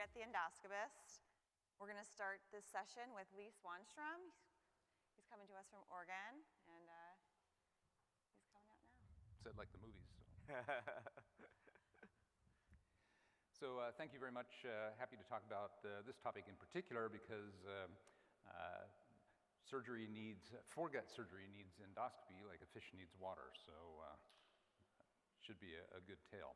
Forget the Endoscopist. We're going to start this session with Lee Swanstrom. He's coming to us from Oregon, and he's coming out now. Said like the movies. So, so thank you very much. Happy to talk about this topic in particular because surgery needs, foregut surgery needs endoscopy like a fish needs water, so should be a good tale.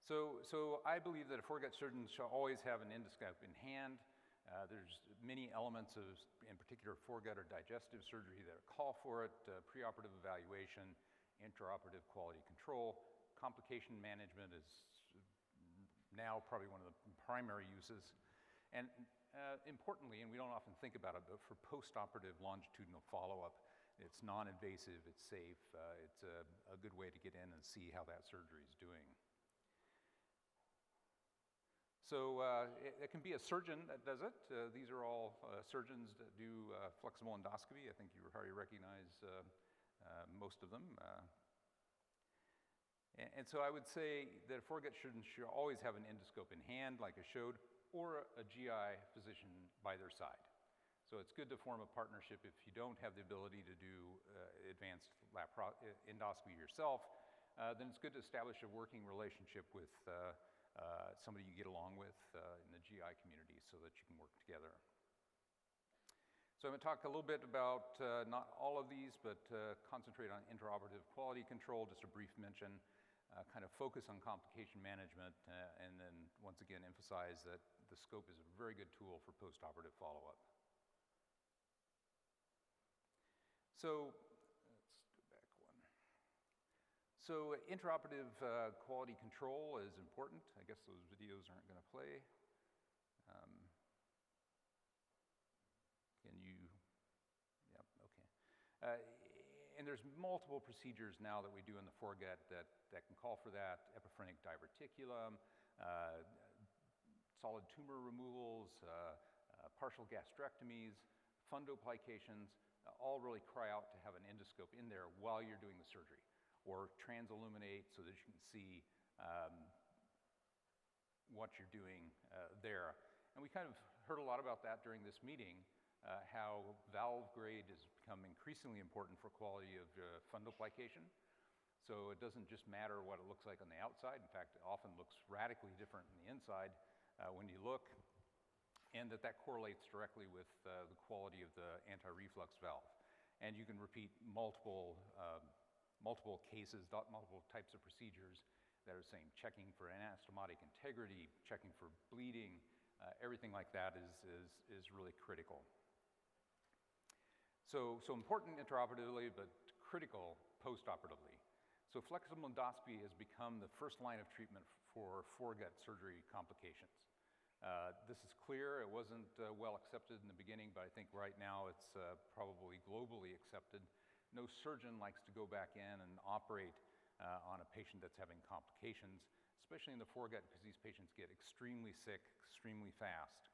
So I believe that a foregut surgeon should always have an endoscope in hand. There's many elements of, in particular, foregut or digestive surgery that call for it: preoperative evaluation, intraoperative quality control. Complication management is now probably one of the primary uses. And importantly, and we don't often think about it, but for postoperative longitudinal follow-up, it's non-invasive, it's safe, it's a good way to get in and see how that surgery is doing. So it can be a surgeon that does it. These are all surgeons that do flexible endoscopy. I think you already recognize most of them. And so I would say that a foregut surgeon should always have an endoscope in hand, like I showed, or a GI physician by their side. So it's good to form a partnership if you don't have the ability to do advanced endoscopy yourself. Then it's good to establish a working relationship with somebody you get along with in the GI community so that you can work together. So I'm going to talk a little bit about not all of these, but concentrate on intraoperative quality control, just a brief mention, kind of focus on complication management, and then once again emphasize that the scope is a very good tool for postoperative follow-up. So let's go back one. So intraoperative quality control is important. I guess those videos aren't going to play. Can you? Yep, okay. And there's multiple procedures now that we do in the foregut that can call for that: epiphrenic diverticulum, solid tumor removals, partial gastrectomies, fundoplications, all really cry out to have an endoscope in there while you're doing the surgery, or transilluminate so that you can see what you're doing there. And we kind of heard a lot about that during this meeting, how valve grade has become increasingly important for quality of fundoplication. So it doesn't just matter what it looks like on the outside. In fact, it often looks radically different on the inside when you look, and that correlates directly with the quality of the anti-reflux valve. And you can repeat multiple cases, multiple types of procedures that are the same: checking for anastomotic integrity, checking for bleeding, everything like that is really critical. So important intraoperatively, but critical postoperatively. So flexible endoscopy has become the first line of treatment for foregut surgery complications. This is clear. It wasn't well accepted in the beginning, but I think right now it's probably globally accepted. No surgeon likes to go back in and operate on a patient that's having complications, especially in the foregut, because these patients get extremely sick extremely fast.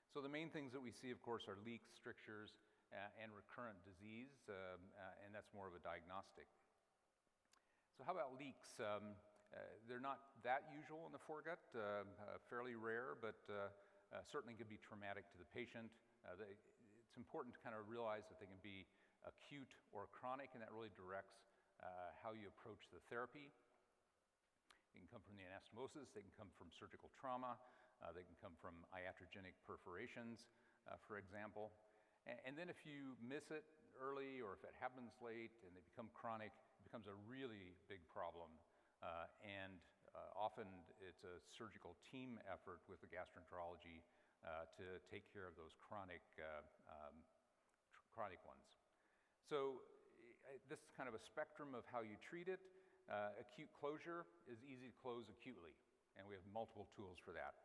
So the main things that we see, of course, are leaks, strictures, and recurrent disease, and that's more of a diagnostic. So how about leaks? They're not that usual in the foregut, fairly rare, but certainly could be traumatic to the patient. It's important to kind of realize that they can be acute or chronic, and that really directs how you approach the therapy. They can come from the anastomosis, they can come from surgical trauma, they can come from iatrogenic perforations, for example. And then if you miss it early, or if it happens late and they become chronic, it becomes a really big problem. And often it's a surgical team effort with the gastroenterology to take care of those chronic ones. So this is kind of a spectrum of how you treat it. Acute closure is easy to close acutely, and we have multiple tools for that.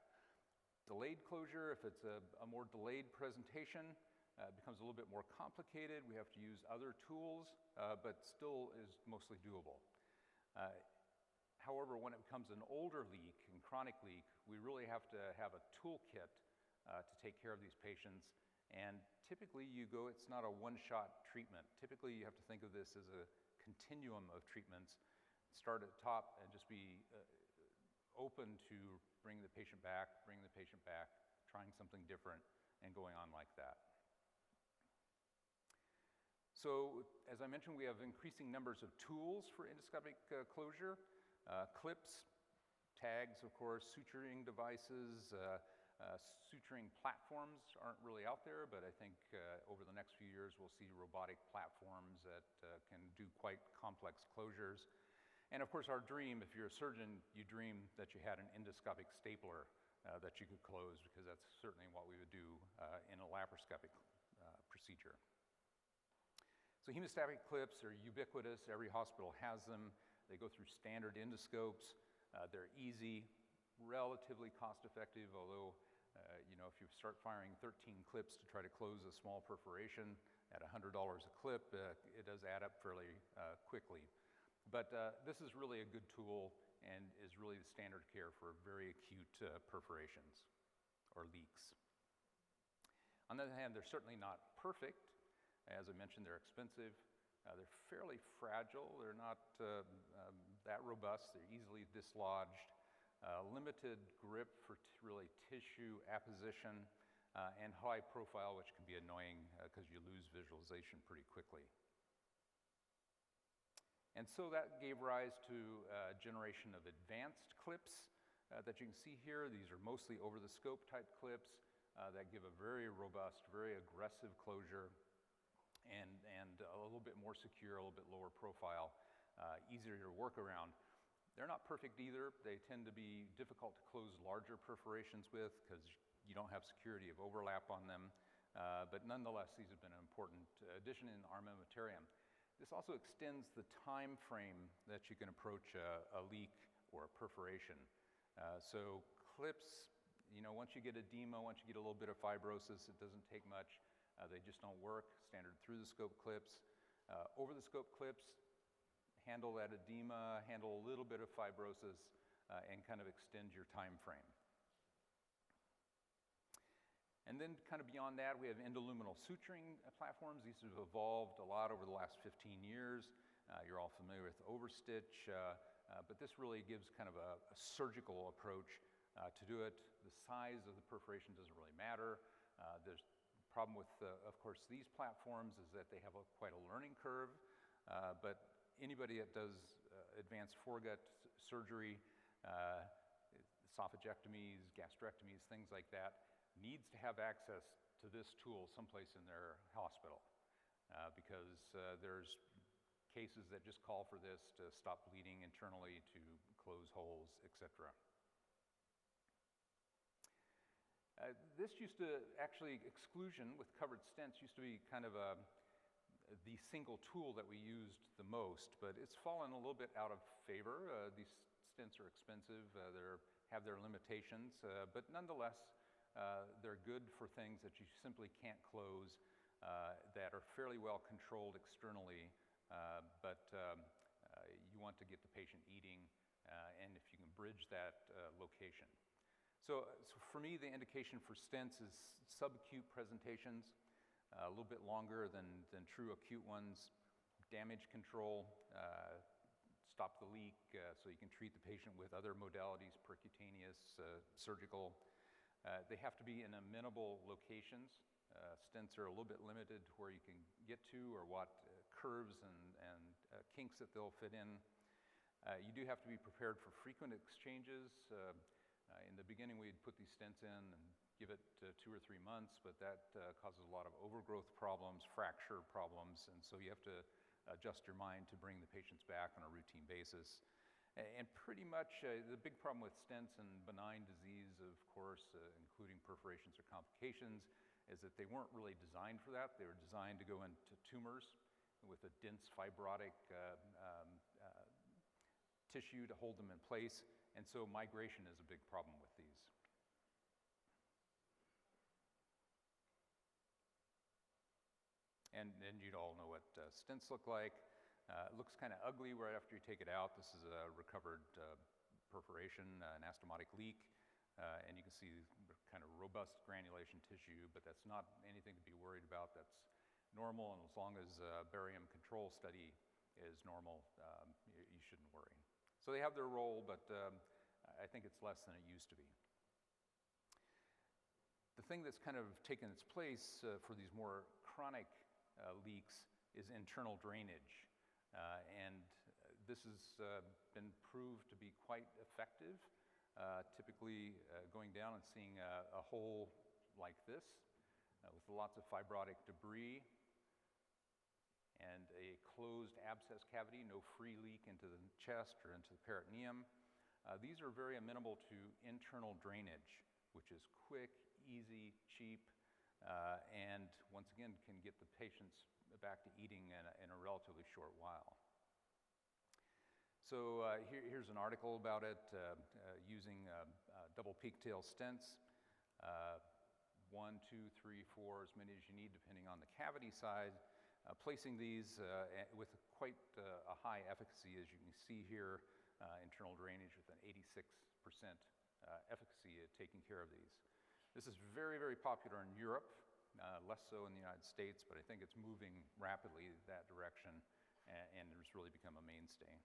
Delayed closure, if it's a more delayed presentation, becomes a little bit more complicated. We have to use other tools, but still is mostly doable. However, when it becomes an older leak and chronic leak, we really have to have a toolkit to take care of these patients. And typically it's not a one-shot treatment. Typically you have to think of this as a continuum of treatments. Start at the top and just be open to bring the patient back, trying something different, and going on like that. So, as I mentioned, we have increasing numbers of tools for endoscopic closure, clips, tags, of course, suturing devices, suturing platforms aren't really out there, but I think over the next few years we'll see robotic platforms that can do quite complex closures. And of course our dream, if you're a surgeon, you dream that you had an endoscopic stapler that you could close, because that's certainly what we would do in a laparoscopic procedure. So hemostatic clips are ubiquitous. Every hospital has them. They go through standard endoscopes. They're easy, relatively cost-effective, although, if you start firing 13 clips to try to close a small perforation at $100 a clip, it does add up fairly quickly. But this is really a good tool and is really the standard care for very acute perforations or leaks. On the other hand, they're certainly not perfect. As I mentioned, they're expensive. They're fairly fragile. They're not that robust. They're easily dislodged. Limited grip for really tissue apposition, and high profile, which can be annoying because you lose visualization pretty quickly. And so that gave rise to a generation of advanced clips that you can see here. These are mostly over-the-scope type clips that give a very robust, very aggressive closure, and a little bit more secure, a little bit lower profile, easier to work around. They're not perfect either. They tend to be difficult to close larger perforations with because you don't have security of overlap on them. But nonetheless, these have been an important addition in armamentarium. This also extends the time frame that you can approach a leak or a perforation. So clips, once you get edema, once you get a little bit of fibrosis, it doesn't take much. They just don't work. Standard through-the-scope clips. Over-the-scope clips handle that edema, handle a little bit of fibrosis, and kind of extend your time frame. And then kind of beyond that, we have endoluminal suturing platforms. These have evolved a lot over the last 15 years. You're all familiar with overstitch, but this really gives kind of a surgical approach to do it. The size of the perforation doesn't really matter. There's problem with, of course, these platforms is that they have quite a learning curve, but anybody that does advanced foregut surgery, esophagectomies, gastrectomies, things like that, needs to have access to this tool someplace in their hospital because there's cases that just call for this to stop bleeding internally, to close holes, etc. This used to actually, exclusion with covered stents used to be kind of the single tool that we used the most, but it's fallen a little bit out of favor. These stents are expensive, they have their limitations, but nonetheless, they're good for things that you simply can't close, that are fairly well controlled externally, but you want to get the patient eating, and if you can bridge that location. So for me, the indication for stents is subacute presentations, a little bit longer than true acute ones. Damage control, stop the leak, so you can treat the patient with other modalities, percutaneous, surgical. They have to be in amenable locations. Stents are a little bit limited to where you can get to or what curves and kinks that they'll fit in. You do have to be prepared for frequent exchanges. In the beginning, we'd put these stents in and give it 2 or 3 months, but that causes a lot of overgrowth problems, fracture problems, and so you have to adjust your mind to bring the patients back on a routine basis. And pretty much the big problem with stents and benign disease, of course, including perforations or complications, is that they weren't really designed for that. They were designed to go into tumors with a dense fibrotic tissue to hold them in place. And so migration is a big problem with these. And you'd all know what stents look like. It looks kind of ugly right after you take it out. This is a recovered perforation, an anastomotic leak. And you can see kind of robust granulation tissue, but that's not anything to be worried about. That's normal, and as long as barium control study is normal, you shouldn't worry. So they have their role, but I think it's less than it used to be. The thing that's kind of taken its place for these more chronic leaks is internal drainage. And this has been proved to be quite effective, typically going down and seeing a hole like this with lots of fibrotic debris and a closed abscess cavity, no free leak into the chest or into the peritoneum. These are very amenable to internal drainage, which is quick, easy, cheap, and once again can get the patients back to eating in a relatively short while. So here's an article about it using double pigtail stents, 1, 2, 3, 4, as many as you need depending on the cavity size. Placing these with quite a high efficacy, as you can see here, internal drainage with an 86% efficacy at taking care of these. This is very, very popular in Europe, less so in the United States, but I think it's moving rapidly that direction and it's really become a mainstay.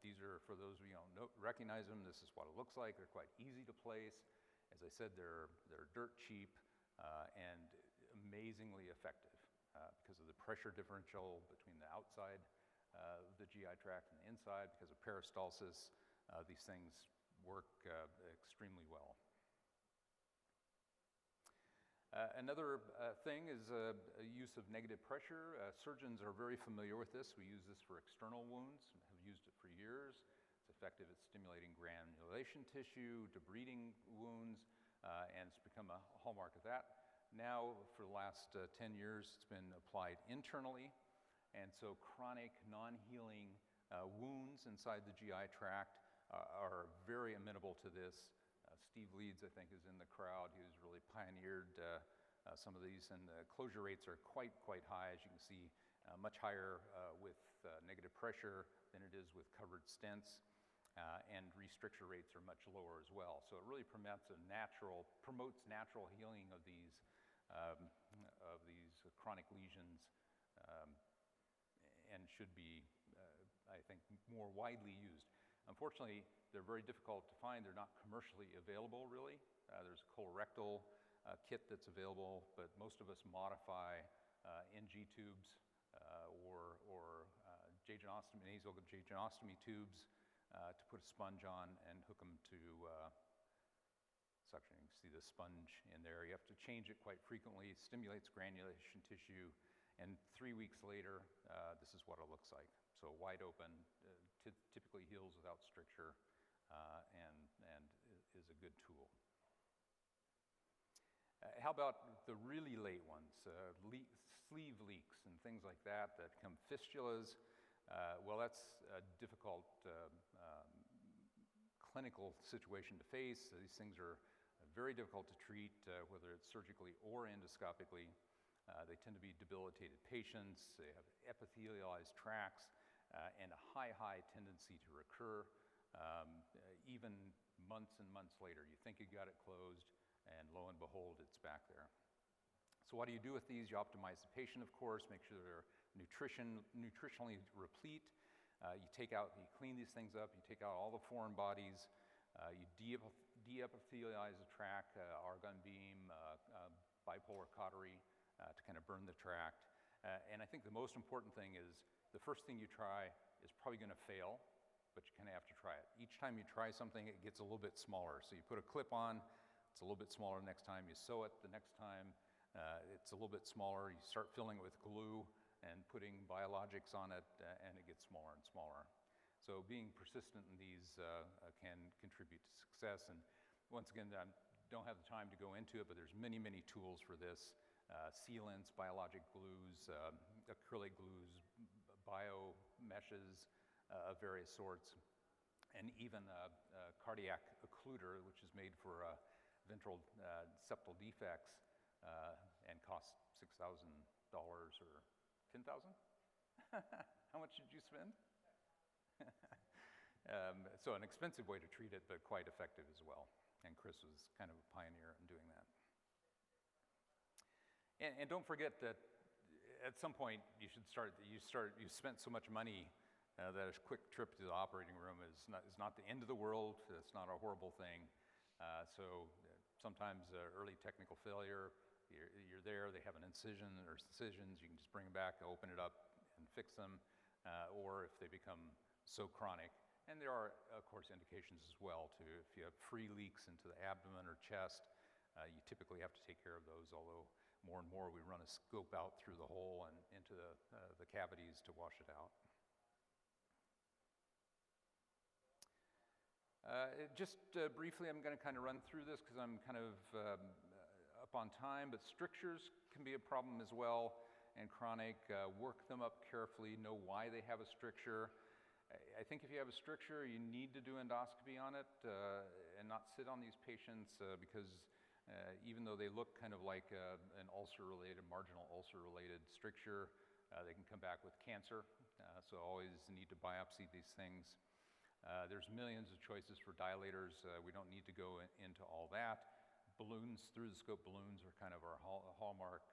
These are, for those of you who don't recognize them, this is what it looks like. They're quite easy to place. As I said, they're dirt cheap and amazingly effective because of the pressure differential between the outside of the GI tract and the inside. Because of peristalsis, these things work extremely well. Another thing is use of negative pressure. Surgeons are very familiar with this. We use this for external wounds, have used it for years. It's effective at stimulating granulation tissue, debriding wounds, and it's become a hallmark of that. Now, for the last 10 years, it's been applied internally, and so chronic, non-healing wounds inside the GI tract are very amenable to this. Steve Leeds, I think, is in the crowd. He has really pioneered some of these, and the closure rates are quite high, as you can see, much higher with negative pressure than it is with covered stents, and restricture rates are much lower as well. So it really promotes natural healing of these chronic lesions, and should be, I think, more widely used. Unfortunately, they're very difficult to find. They're not commercially available, really. There's a colorectal kit that's available, but most of us modify NG tubes or nasal jejunostomy tubes to put a sponge on and hook them to suction. You can see the sponge in there. You have to change it quite frequently. It stimulates granulation tissue, and 3 weeks later, this is what it looks like. So wide open, typically heals without stricture, and is a good tool. How about the really late ones, sleeve leaks and things like that become fistulas? Well, that's a difficult clinical situation to face. These things are very difficult to treat, whether it's surgically or endoscopically. They tend to be debilitated patients. They have epithelialized tracts and a high tendency to recur, even months and months later. You think you got it closed, and lo and behold, it's back there. So what do you do with these? You optimize the patient, of course, make sure they're nutritionally replete. You clean these things up, you take out all the foreign bodies, you de-epithelialize the tract, argon beam, bipolar cautery to kind of burn the tract. And I think the most important thing is the first thing you try is probably going to fail, but you kind of have to try it. Each time you try something, it gets a little bit smaller. So you put a clip on, it's a little bit smaller the next time. You sew it the next time, it's a little bit smaller. You start filling it with glue and putting biologics on it, and it gets smaller and smaller. So being persistent in these can contribute to success. And once again, I don't have the time to go into it, but there's many tools for this. Sealants, biologic glues, acrylic glues, bio meshes of various sorts, and even a cardiac occluder, which is made for ventral septal defects and costs $6,000 or $10,000? How much did you spend? So an expensive way to treat it, but quite effective as well. And Chris was kind of a pioneer in doing that. And don't forget that at some point you spent so much money that a quick trip to the operating room is not the end of the world. It's not a horrible thing. Sometimes early technical failure, you're there, they have an incision or incisions, you can just bring them back, open it up and fix them, or if they become so chronic. And there are, of course, indications as well to if you have free leaks into the abdomen or chest, you typically have to take care of those, although more and more we run a scope out through the hole and into the cavities to wash it out. Briefly, I'm going to kind of run through this because I'm kind of up on time, but strictures can be a problem as well, and chronic. Work them up carefully, know why they have a stricture. I think if you have a stricture, you need to do endoscopy on it and not sit on these patients because even though they look kind of like an ulcer-related, marginal ulcer-related stricture, they can come back with cancer, so always need to biopsy these things. There's millions of choices for dilators. We don't need to go into all that. Balloons, through the scope balloons are kind of our hallmark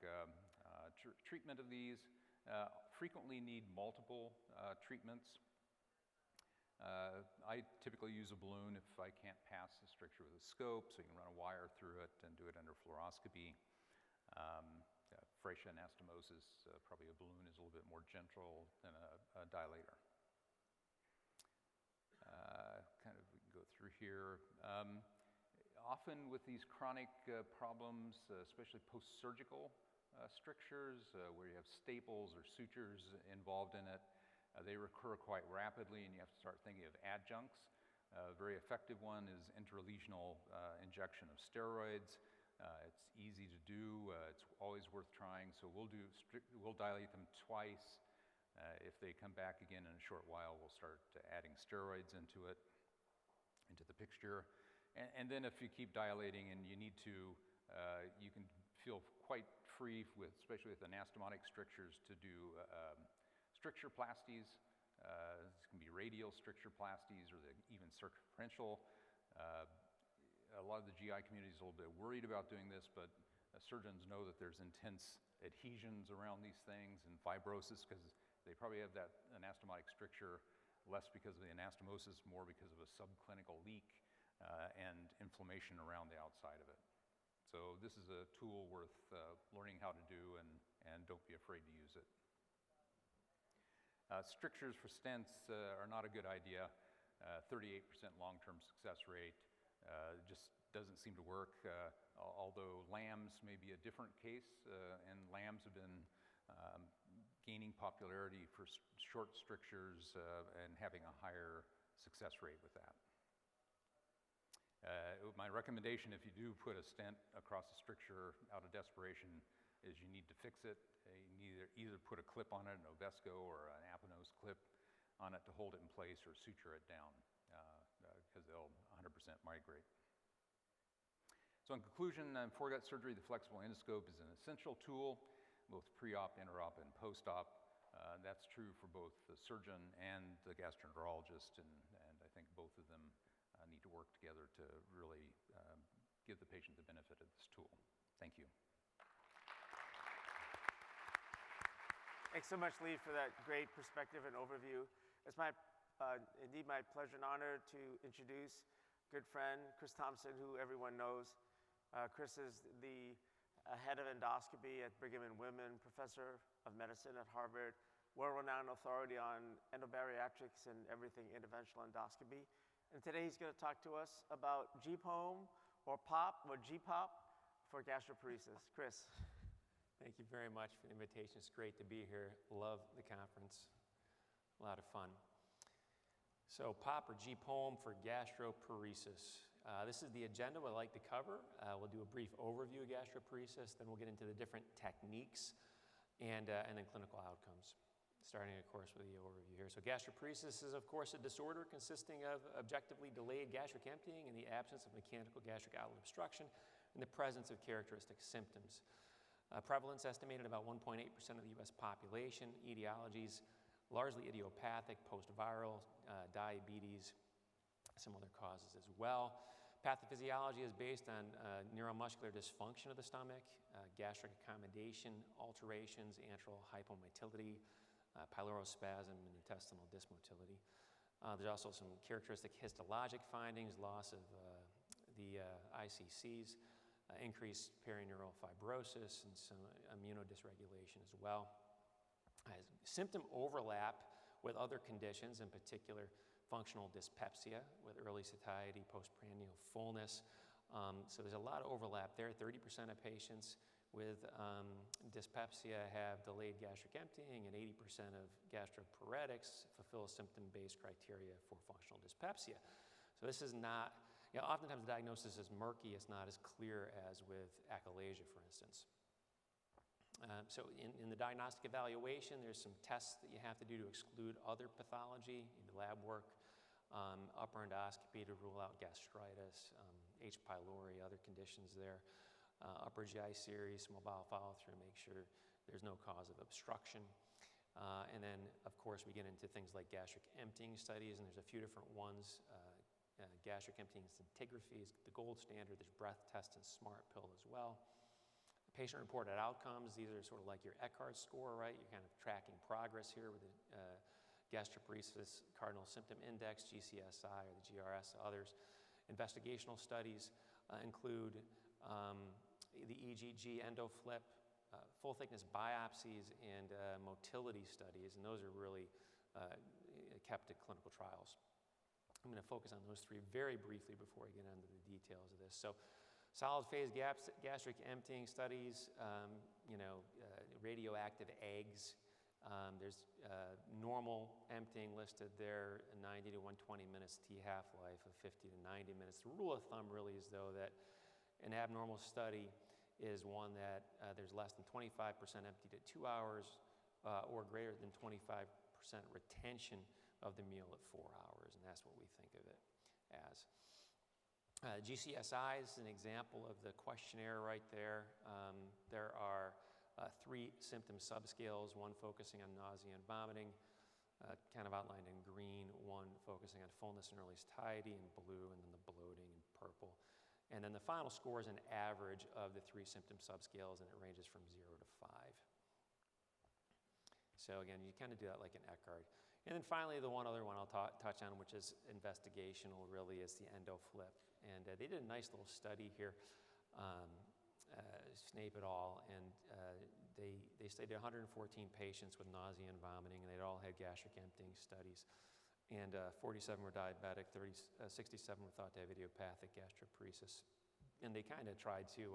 treatment of these. Frequently need multiple treatments. I typically use a balloon if I can't pass the stricture with a scope, so you can run a wire through it and do it under fluoroscopy. Fascia anastomosis, probably a balloon is a little bit more gentle than a dilator. We can go through here. Often with these chronic problems, especially post-surgical strictures, where you have staples or sutures involved in it, they recur quite rapidly, and you have to start thinking of adjuncts. A very effective one is intralesional injection of steroids. It's easy to do. It's always worth trying. So we'll dilate them twice. If they come back again in a short while, we'll start adding steroids into the picture. And then if you keep dilating and you need to, you can feel quite free, especially with anastomotic strictures, to do strictureplasties. This can be radial strictureplasties or even circumferential. A lot of the GI community is a little bit worried about doing this, but surgeons know that there's intense adhesions around these things and fibrosis because they probably have that anastomotic stricture less because of the anastomosis, more because of a subclinical leak and inflammation around the outside of it. So this is a tool worth learning how to do, and don't be afraid to use it. Strictures for stents are not a good idea. 38% long-term success rate just doesn't seem to work, although LAMs may be a different case, and LAMs have been gaining popularity for short strictures and having a higher success rate with that. My recommendation, if you do put a stent across a stricture out of desperation, is you need to fix it. You need either put a clip on it, an Ovesco or an Aponose clip on it to hold it in place, or suture it down because they'll 100% migrate. So in conclusion, foregut surgery, the flexible endoscope is an essential tool, both pre-op, inter-op, and post-op. That's true for both the surgeon and the gastroenterologist, and I think both of them need to work together to really give the patient the benefit of this tool. Thank you. Thanks so much, Lee, for that great perspective and overview. It's indeed my pleasure and honor to introduce good friend Chris Thompson, who everyone knows. Chris is the head of endoscopy at Brigham and Women, professor of medicine at Harvard, world-renowned authority on endobariatrics and everything interventional endoscopy. And today he's going to talk to us about GPOM or POP or GPOP for gastroparesis. Chris. Thank you very much for the invitation. It's great to be here. Love the conference. A lot of fun. So POP or GPOM for gastroparesis. This is the agenda we'd like to cover. We'll do a brief overview of gastroparesis, then we'll get into the different techniques and then clinical outcomes. Starting, of course, with the overview here. So gastroparesis is, of course, a disorder consisting of objectively delayed gastric emptying in the absence of mechanical gastric outlet obstruction and the presence of characteristic symptoms. Prevalence estimated about 1.8% of the U.S. population. Etiologies, largely idiopathic, post-viral, diabetes, some other causes as well. Pathophysiology is based on neuromuscular dysfunction of the stomach, gastric accommodation alterations, antral hypomotility, pylorospasm, and intestinal dysmotility. There's also some characteristic histologic findings, loss of the ICCs, increased perineural fibrosis, and some immunodysregulation as well. Symptom overlap with other conditions, in particular functional dyspepsia with early satiety, postprandial fullness. So there's a lot of overlap there. 30% of patients with dyspepsia have delayed gastric emptying, and 80% of gastroparetics fulfill symptom-based criteria for functional dyspepsia. So this is not, oftentimes the diagnosis is murky. It's not as clear as with achalasia, for instance. So in the diagnostic evaluation, there's some tests that you have to do to exclude other pathology, lab work, upper endoscopy to rule out gastritis, H. pylori, other conditions there. Upper GI series, small bowel follow-through, make sure there's no cause of obstruction. And then, of course, we get into things like gastric emptying studies, and there's a few different ones. Gastric emptying scintigraphy is the gold standard. There's breath test and SMART pill as well. Patient-reported outcomes, these are sort of like your Eckhart score, right? You're kind of tracking progress here with the gastroparesis cardinal symptom index, GCSI, or the GRS, others. Investigational studies include the EGG endoflip, full-thickness biopsies, and motility studies, and those are really kept at clinical trials. I'm going to focus on those three very briefly before I get into the details of this. So, solid phase gastric emptying studies, radioactive eggs. There's normal emptying listed there, 90 to 120 minutes T half-life of 50 to 90 minutes. The rule of thumb really is, though, that an abnormal study is one that there's less than 25% emptied at 2 hours or greater than 25% retention of the meal at 4 hours, and that's what we think of it as. GCSI is an example of the questionnaire right there. There are 3 symptom subscales, one focusing on nausea and vomiting, kind of outlined in green, one focusing on fullness and early satiety in blue, and then the bloating in purple. And then the final score is an average of the 3 symptom subscales, and it ranges from 0 to 5. So again, you kind of do that like an Eckhart. And then finally, the one other one I'll touch on, which is investigational, really, is the endoflip. And they did a nice little study here, Snape et al., and they studied 114 patients with nausea and vomiting, and they'd all had gastric emptying studies. And 47 were diabetic, 67 were thought to have idiopathic gastroparesis. And they kind of tried to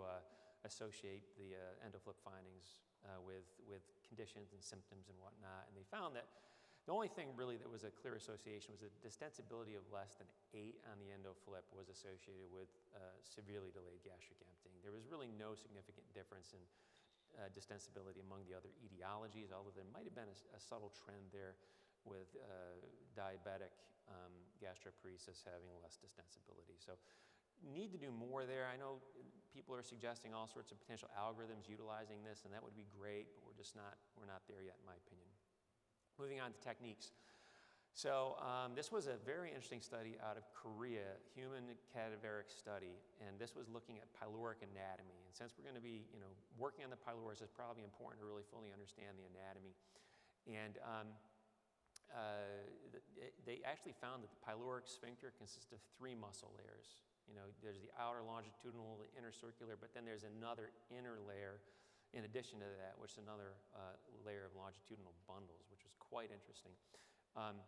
associate the endoflip findings with conditions and symptoms and whatnot. And they found that the only thing really that was a clear association was that distensibility of less than 8 on the endoflip was associated with severely delayed gastric emptying. There was really no significant difference in distensibility among the other etiologies, although there might have been a subtle trend there with diabetic gastroparesis having less distensibility. So need to do more there. I know people are suggesting all sorts of potential algorithms utilizing this, and that would be great, but we're not there yet, in my opinion. Moving on to techniques. So this was a very interesting study out of Korea, human cadaveric study, and this was looking at pyloric anatomy. And since we're going to be working on the pylorus, it's probably important to really fully understand the anatomy. And they actually found that the pyloric sphincter consists of 3 muscle layers. There's the outer longitudinal, the inner circular, but then there's another inner layer in addition to that, which is another layer of longitudinal bundles, which was quite interesting. I'm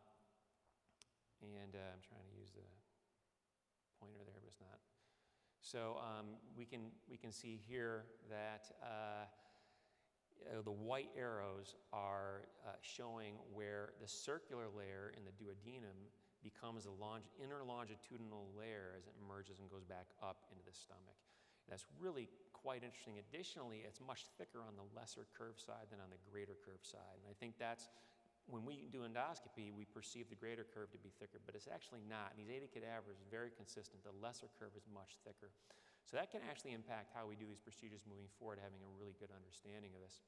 trying to use the pointer there, but it's not. So we can see here that the white arrows are showing where the circular layer in the duodenum becomes the inner longitudinal layer as it emerges and goes back up into the stomach. That's really quite interesting. Additionally, it's much thicker on the lesser curved side than on the greater curved side. And I think that's, when we do endoscopy, we perceive the greater curve to be thicker, but it's actually not. And these 80 cadavers are very consistent. The lesser curve is much thicker. So that can actually impact how we do these procedures moving forward, having a really good understanding of this.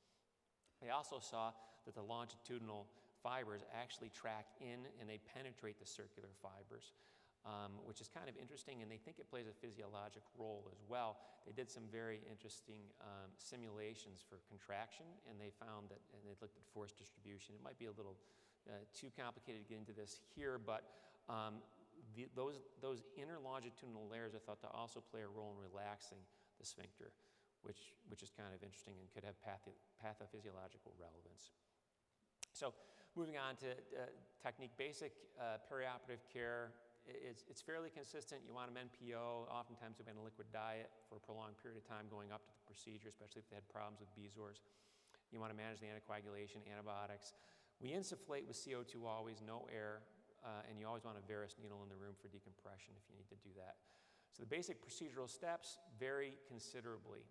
They also saw that the longitudinal fibers actually track in and they penetrate the circular fibers. which is kind of interesting, and they think it plays a physiologic role as well. They did some very interesting simulations for contraction, and they found that, and they looked at force distribution. It might be a little too complicated to get into this here, but those inner longitudinal layers are thought to also play a role in relaxing the sphincter, which is kind of interesting and could have pathophysiological relevance. So moving on to technique, basic perioperative care. It's fairly consistent. You want them NPO. Oftentimes they've been a liquid diet for a prolonged period of time going up to the procedure, especially if they had problems with Bezors. You want to manage the anticoagulation, antibiotics. We insufflate with CO2 always, no air, and you always want a varus needle in the room for decompression if you need to do that. So the basic procedural steps vary considerably.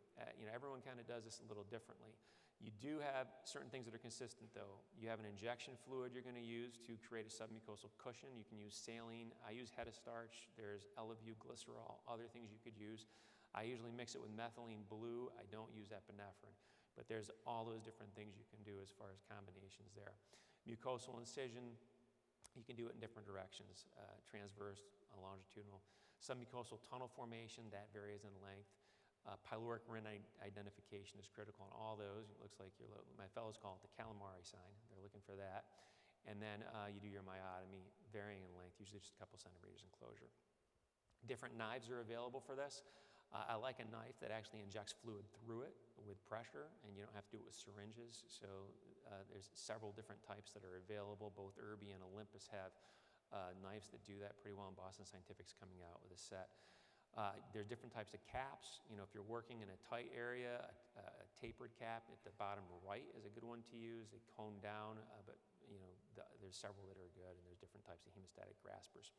Everyone kind of does this a little differently. You do have certain things that are consistent, though. You have an injection fluid you're going to use to create a submucosal cushion. You can use saline. I use hetastarch. There's Elavue glycerol, other things you could use. I usually mix it with methylene blue. I don't use epinephrine. But there's all those different things you can do as far as combinations there. Mucosal incision, you can do it in different directions, transverse, longitudinal. Submucosal tunnel formation, that varies in length. Pyloric rim identification is critical in all those. It looks like my fellows call it the calamari sign. They're looking for that. And then you do your myotomy, varying in length, usually just a couple centimeters in closure. Different knives are available for this. I like a knife that actually injects fluid through it with pressure, and you don't have to do it with syringes. So there's several different types that are available. Both Irby and Olympus have knives that do that pretty well, and Boston Scientific's coming out with a set. There's different types of caps. If you're working in a tight area, a tapered cap at the bottom right is a good one to use. They cone down, but there's several that are good, and there's different types of hemostatic graspers.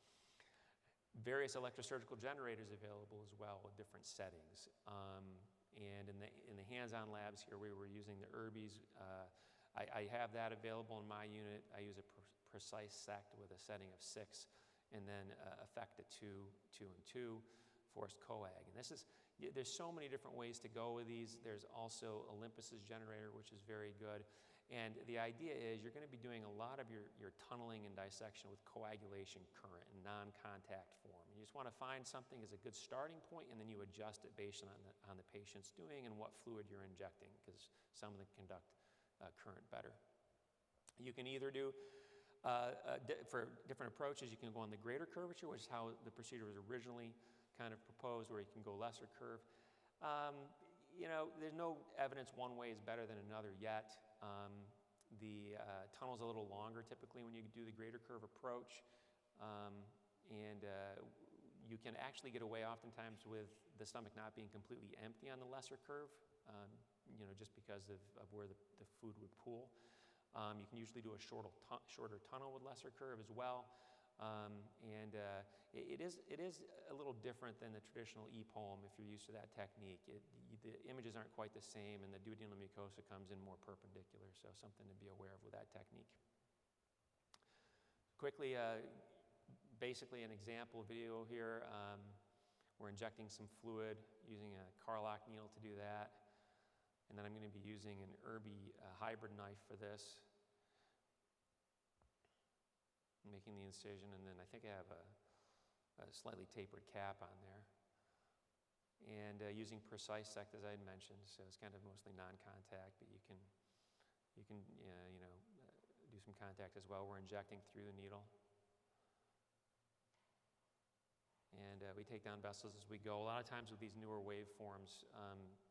Various electrosurgical generators available as well with different settings. And in the hands-on labs here, we were using the Irby's. I have that available in my unit. I use a precise sect with a setting of 6, and then effect at 2, 2, and 2, forced coag. And there's so many different ways to go with these. There's also Olympus's generator, which is very good. And the idea is you're going to be doing a lot of your tunneling and dissection with coagulation current in non-contact form. You just want to find something as a good starting point, and then you adjust it based on the patient's doing and what fluid you're injecting, because some of them conduct current better. You can either do, for different approaches, you can go on the greater curvature, which is how the procedure was originally kind of proposed, or you can go lesser curve. There's no evidence one way is better than another yet. The tunnel's a little longer typically when you do the greater curve approach, and you can actually get away oftentimes with the stomach not being completely empty on the lesser curve, just because of where the food would pool. You can usually do a shorter tunnel with lesser curve as well. It is a little different than the traditional E-poem if you're used to that technique. The images aren't quite the same, and the duodenal mucosa comes in more perpendicular, so something to be aware of with that technique. Quickly, basically an example video here. We're injecting some fluid using a Carlock needle to do that, and then I'm going to be using an Irby hybrid knife for this. Making the incision, and then I think I have a slightly tapered cap on there. And using precise sect, as I had mentioned, so it's kind of mostly non-contact, but you can do some contact as well. We're injecting through the needle. And we take down vessels as we go. A lot of times with these newer waveforms,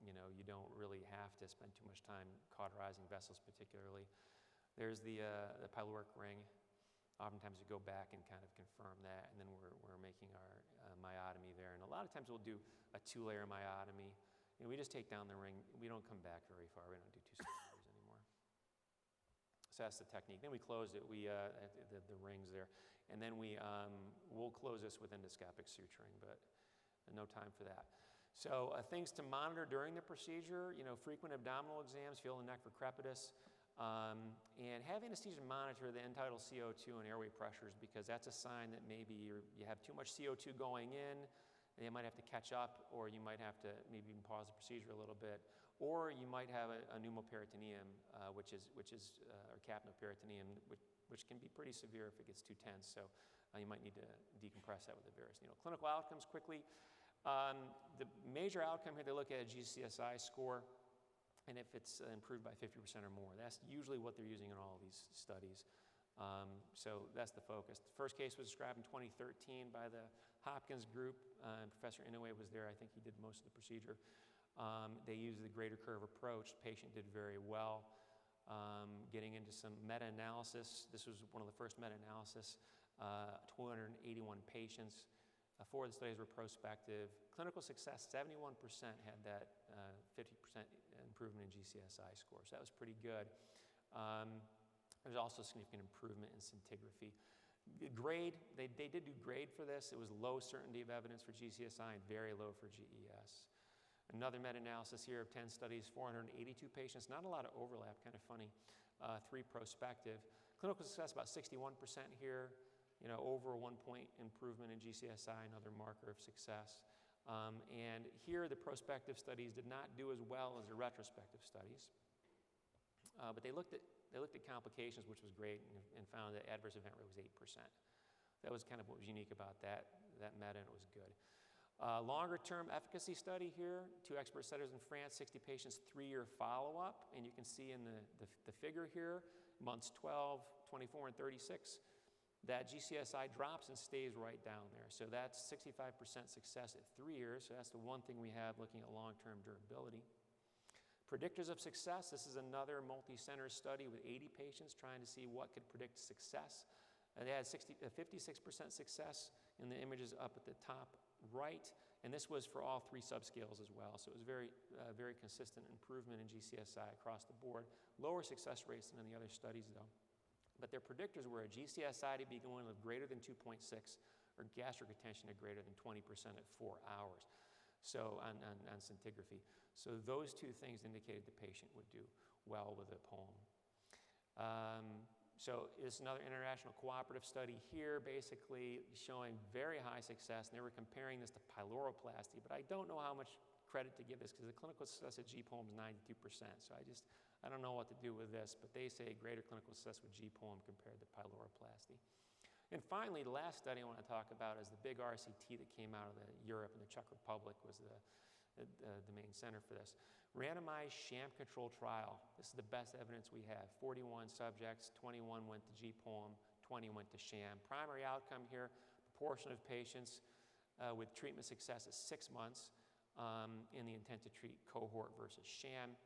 you don't really have to spend too much time cauterizing vessels particularly. There's the pyloric ring. Oftentimes we go back and kind of confirm that, and then we're making our myotomy there. And a lot of times we'll do a 2-layer myotomy. We just take down the ring. We don't come back very far. We don't do 2 centimeters anymore. So that's the technique. Then we close it. The rings there. And then we'll close this with endoscopic suturing, but no time for that. So things to monitor during the procedure, frequent abdominal exams, feel the neck for crepitus. And have anesthesia monitor the end-tidal CO2 and airway pressures, because that's a sign that maybe you have too much CO2 going in, and you might have to catch up, or you might have to maybe even pause the procedure a little bit, or you might have a pneumoperitoneum, or capnoperitoneum, which can be pretty severe if it gets too tense. So you might need to decompress that with a varus needle. Clinical outcomes quickly. The major outcome here, they look at a GCSI score, and if it's improved by 50% or more. That's usually what they're using in all of these studies. So that's the focus. The first case was described in 2013 by the Hopkins group. Professor Inouye was there. I think he did most of the procedure. They used the greater curve approach. The patient did very well. Getting into some meta-analysis. This was one of the first meta-analysis. 281 patients. 4 of the studies were prospective. Clinical success, 71% had that 50% improvement in GCSI score. So that was pretty good. There's also significant improvement in scintigraphy. The grade, they did do grade for this. It was low certainty of evidence for GCSI and very low for GES. Another meta-analysis here of 10 studies, 482 patients. Not a lot of overlap, kind of funny. 3 prospective. Clinical success, about 61% here. Over a 1-point improvement in GCSI, another marker of success. And here, the prospective studies did not do as well as the retrospective studies. But they looked at complications, which was great, and found that adverse event rate was 8%. That was kind of what was unique about that meta, and it was good. Longer-term efficacy study here, 2 expert centers in France, 60 patients, 3-year follow-up. And you can see in the figure here, months 12, 24, and 36, that GCSI drops and stays right down there. So that's 65% success at 3 years. So that's the one thing we have looking at long-term durability. Predictors of success, this is another multi-center study with 80 patients trying to see what could predict success. They had 56% success in the images up at the top right, and this was for all 3 subscales as well. So it was very consistent improvement in GCSI across the board. Lower success rates than in the other studies, though. But their predictors were a GCSI to be going with greater than 2.6 or gastric retention of greater than 20% at 4 hours. So on scintigraphy. So those 2 things indicated the patient would do well with the poem. So it's another international cooperative study here, basically showing very high success. And they were comparing this to pyloroplasty, but I don't know how much credit to give this because the clinical success at G-POEM is 92%. So I don't know what to do with this, but they say greater clinical success with G-POEM compared to pyloroplasty. And finally, the last study I want to talk about is the big RCT that came out of Europe, and the Czech Republic was the main center for this. Randomized sham-controlled trial. This is the best evidence we have. 41 subjects, 21 went to G-POEM, 20 went to sham. Primary outcome here, proportion of patients with treatment success is 6 months in the intent-to-treat cohort versus sham.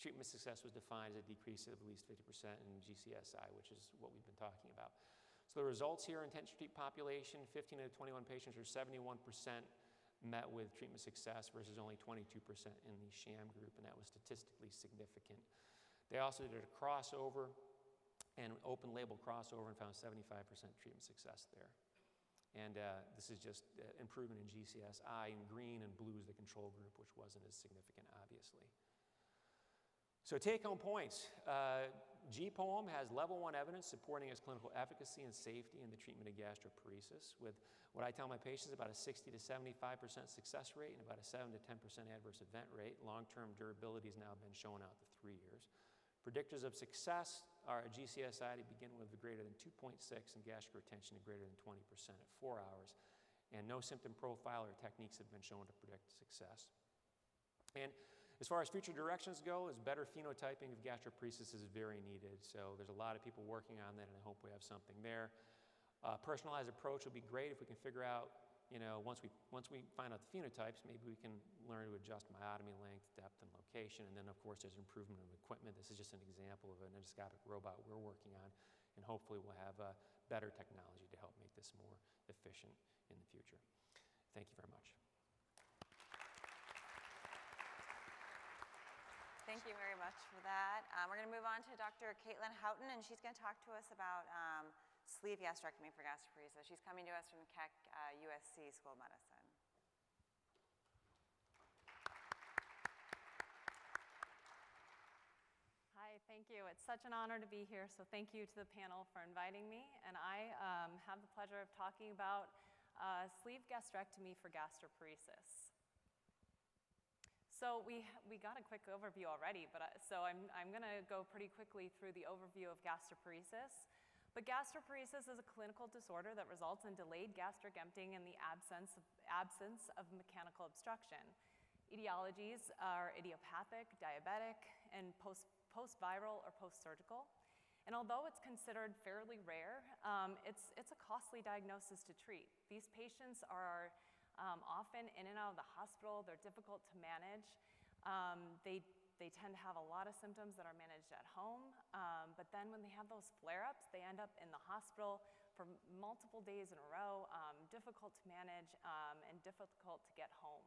Treatment success was defined as a decrease of at least 50% in GCSI, which is what we've been talking about. So the results here, intent-to-treat population, 15 to 21 patients, or 71% met with treatment success versus only 22% in the sham group, and that was statistically significant. They also did a crossover, and open label crossover, and found 75% treatment success there. And this is just improvement in GCSI in green, and blue is the control group, which wasn't as significant, obviously. So take-home points. G-POEM has level 1 evidence supporting its clinical efficacy and safety in the treatment of gastroparesis, with what I tell my patients about a 60 to 75% success rate and about a 7 to 10% adverse event rate. Long-term durability has now been shown out to 3 years. Predictors of success are a GCSI to begin with greater than 2.6 and gastric retention of greater than 20% at 4 hours. And no symptom profile or techniques have been shown to predict success. And as far as future directions go, is better phenotyping of gastroparesis is very needed. So there's a lot of people working on that, and I hope we have something there. Personalized approach will be great if we can figure out, once we find out the phenotypes, maybe we can learn to adjust myotomy length, depth, and location. And then, of course, there's improvement in equipment. This is just an example of an endoscopic robot we're working on, and hopefully we'll have better technology to help make this more efficient in the future. Thank you very much. Thank you very much for that. We're going to move on to Dr. Caitlin Houghton, and she's going to talk to us about sleeve gastrectomy for gastroparesis. She's coming to us from Keck USC School of Medicine. Hi, thank you. It's such an honor to be here, so thank you to the panel for inviting me. And I have the pleasure of talking about sleeve gastrectomy for gastroparesis. So we got a quick overview already, but so I'm going to go pretty quickly through the overview of gastroparesis. But gastroparesis is a clinical disorder that results in delayed gastric emptying in the absence of mechanical obstruction. Etiologies are idiopathic, diabetic, and post-viral or post-surgical. And although it's considered fairly rare, it's a costly diagnosis to treat. These patients are often in and out of the hospital. They're difficult to manage. They tend to have a lot of symptoms that are managed at home, but then when they have those flare-ups, they end up in the hospital for multiple days in a row, difficult to manage and difficult to get home.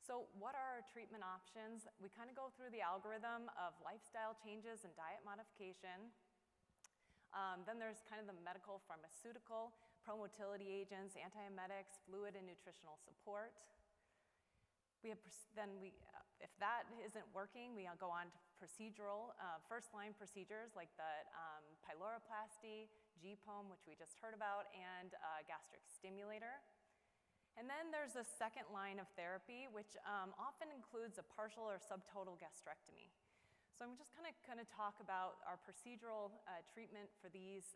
So what are our treatment options? We kind of go through the algorithm of lifestyle changes and diet modification. Then there's kind of the medical, pharmaceutical, pro-motility agents, antiemetics, fluid and nutritional support. If that isn't working, we go on to procedural, first-line procedures like the pyloroplasty, G-POM, which we just heard about, and gastric stimulator. And then there's a second line of therapy, which often includes a partial or subtotal gastrectomy. So I'm just going to talk about our procedural treatment for these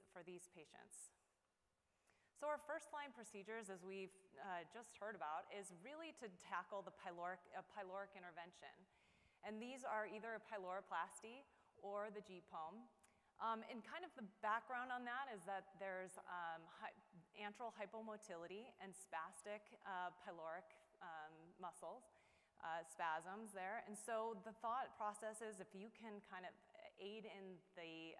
patients. So our first-line procedures, as we've just heard about, is really to tackle the pyloric intervention. And these are either a pyloroplasty or the G-POM. And kind of the background on that is that there's antral hypomotility and spastic pyloric muscles, spasms there. And so the thought process is if you can kind of aid in the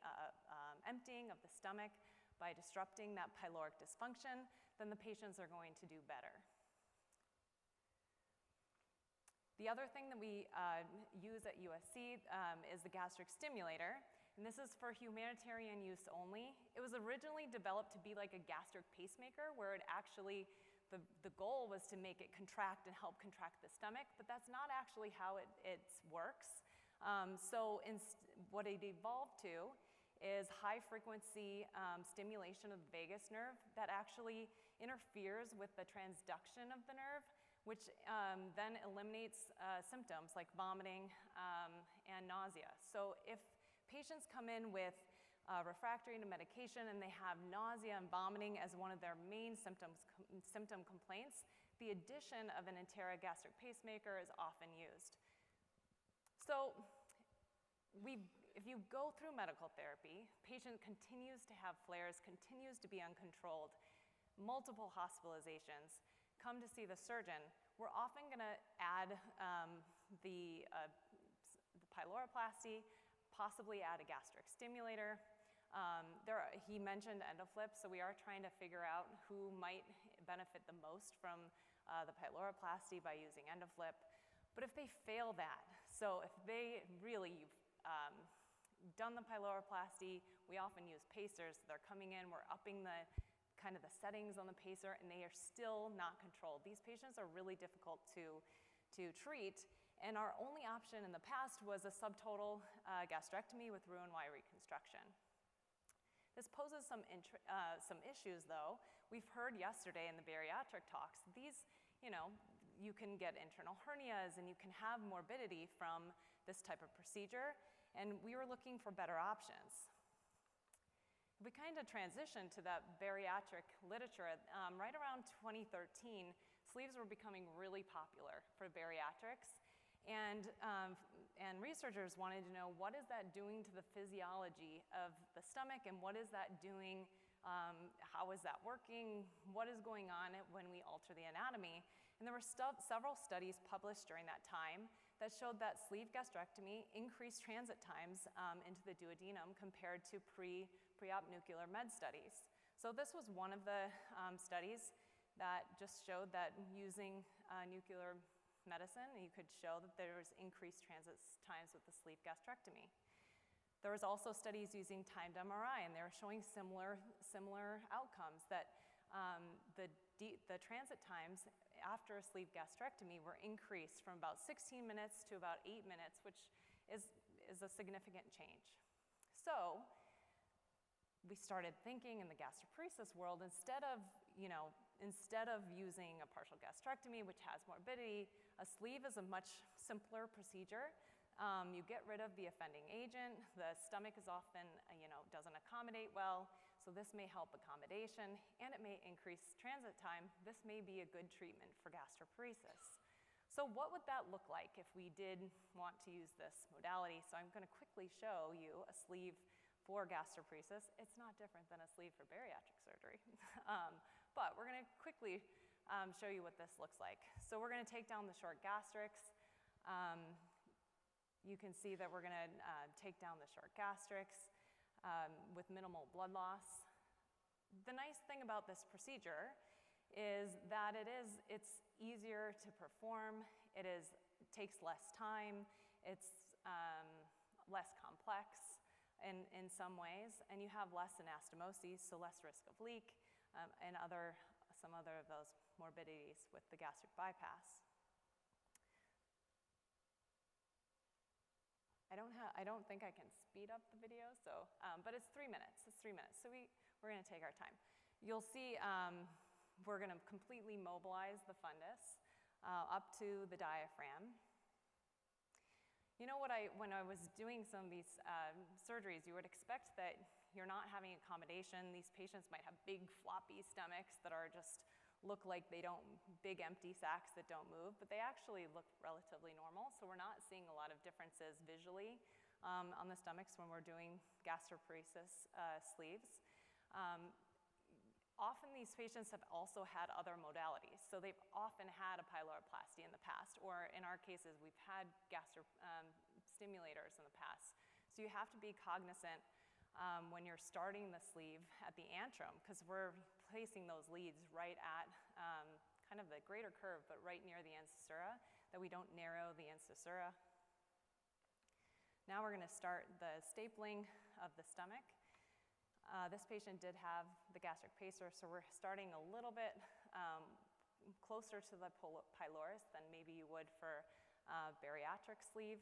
emptying of the stomach by disrupting that pyloric dysfunction, then the patients are going to do better. The other thing that we use at USC is the gastric stimulator, and this is for humanitarian use only. It was originally developed to be like a gastric pacemaker, where it actually, the goal was to make it contract and help contract the stomach, but that's not actually how it works. What it evolved to is high-frequency stimulation of the vagus nerve that actually interferes with the transduction of the nerve, which then eliminates symptoms like vomiting and nausea. So if patients come in with refractory to medication and they have nausea and vomiting as one of their main symptom complaints, the addition of an Intera gastric pacemaker is often used. So if you go through medical therapy, patient continues to have flares, continues to be uncontrolled, multiple hospitalizations, come to see the surgeon, we're often going to add the pyloroplasty, possibly add a gastric stimulator. He mentioned EndoFlip, so we are trying to figure out who might benefit the most from the pyloroplasty by using EndoFlip. But if they fail that, so if they really, done the pyloroplasty, we often use pacers. They're coming in, we're upping the kind of the settings on the pacer, and they are still not controlled. These patients are really difficult to treat, and our only option in the past was a subtotal gastrectomy with Roux-en-Y reconstruction. This poses some issues, though. We've heard yesterday in the bariatric talks, these, you can get internal hernias and you can have morbidity from this type of procedure, and we were looking for better options. We kind of transitioned to that bariatric literature. Right around 2013, sleeves were becoming really popular for bariatrics, and researchers wanted to know, what is that doing to the physiology of the stomach, and what is that doing, how is that working, what is going on when we alter the anatomy? And there were several studies published during that time that showed that sleeve gastrectomy increased transit times into the duodenum compared to pre-op nuclear med studies. So this was one of the studies that just showed that using nuclear medicine, you could show that there was increased transit times with the sleeve gastrectomy. There was also studies using timed MRI, and they were showing similar outcomes, that the transit times after a sleeve gastrectomy were increased from about 16 minutes to about 8 minutes, which is a significant change. So we started thinking in the gastroparesis world, instead of using a partial gastrectomy, which has morbidity, a sleeve is a much simpler procedure. You get rid of the offending agent. The stomach is often, doesn't accommodate well, so this may help accommodation, and it may increase transit time. This may be a good treatment for gastroparesis. So what would that look like if we did want to use this modality? So I'm going to quickly show you a sleeve for gastroparesis. It's not different than a sleeve for bariatric surgery, but we're going to quickly show you what this looks like. So we're going to take down the short gastrics. You can see that we're going to take down the short gastrics with minimal blood loss. The nice thing about this procedure is that it's easier to perform. It takes less time. It's less complex in some ways, and you have less anastomoses, so less risk of leak and some other of those morbidities with the gastric bypass. I don't think I can speed up the video, so, but it's 3 minutes. It's 3 minutes, so we're going to take our time. You'll see we're going to completely mobilize the fundus up to the diaphragm. You know when I was doing some of these surgeries, you would expect that you're not having accommodation. These patients might have big floppy stomachs that look like big empty sacs that don't move, but they actually look relatively normal. So we're not seeing a lot of differences visually on the stomachs when we're doing gastroparesis sleeves. Often these patients have also had other modalities. So they've often had a pyloroplasty in the past, or in our cases, we've had stimulators in the past. So you have to be cognizant when you're starting the sleeve at the antrum, because we're placing those leads right at kind of the greater curve, but right near the incisura, that we don't narrow the incisura. Now we're going to start the stapling of the stomach. This patient did have the gastric pacer, so we're starting a little bit closer to the pylorus than maybe you would for bariatric sleeve,